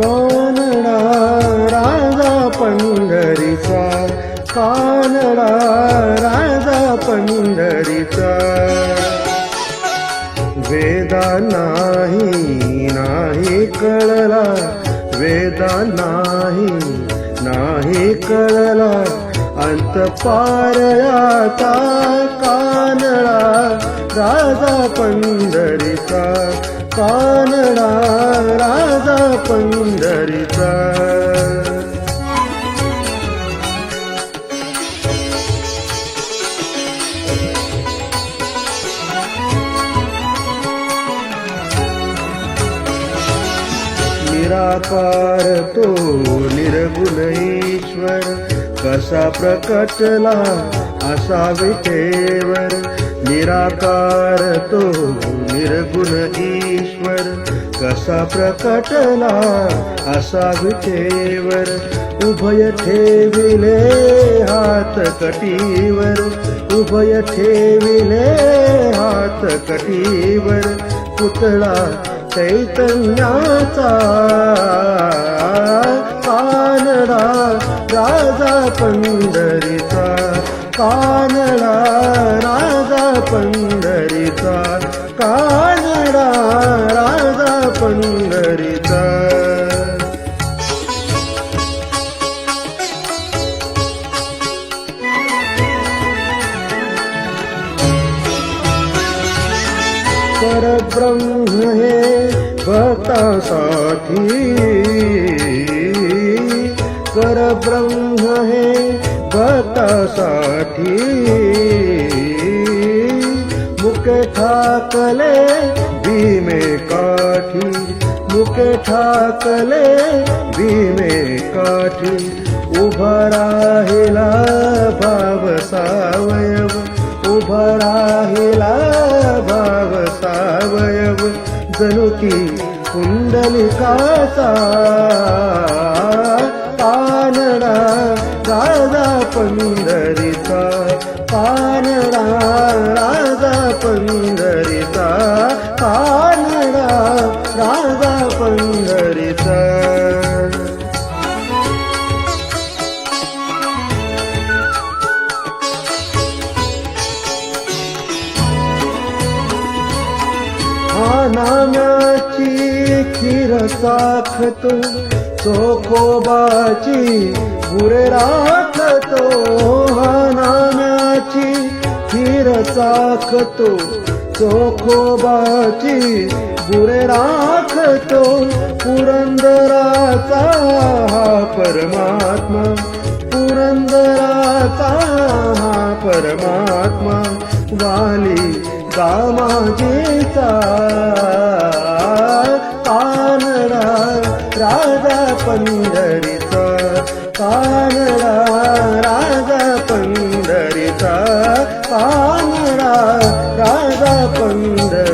कानडा राजा पंढरीचा, कानडा राजा पंढरीचा. वेदा नाही कळला, वेदा नाही कळला, अंत पारयाचा कानडा राजा पंढरीचा, कानडा राजा पंढरीचा. निराकार तो निर्गुण ईश्वर, कसा प्रकटला असा विठेवर. निराकार तो निर्गुण ईश्वर, कसा प्रकटला असा विठेवर. उभय ठेविले हात कटीवर, उभय ठेविले हात कटीवर. पुतळा चैतन्याचा, कानडा राजा पंढरीचा, कानडा राजा पंढरीचा, कानडा राजा पंढरीचा. परब्रह्म हे भक्तासाठी, परब्रह्म हे भक्तासाठी. मुके ठाकले भीमे काठी, मुके ठाकले भीमे काठी. उभा राहिला भाव सावयव, उभा राहिला भाव सावयव. जणू की कुंडलिकाचा कानडा राजा पंढरीचा, कानडा राजा पंढरीचा, कानडा राजा पंढरीचा. हा नाम्याची खीर साखतो, चोखोबाची गुरे राखतो. हा नाम्याची खीर साखतो, चोखोबाची गुरे राखतो. पुरंदराचा हा परमात्मा, पुरंदराचा हा परमात्मा. वाली दामाजीचा कानडा राजा पंढरीचा, कानडा राजा पंढरीचा, कानडा राजा पंढरीचा.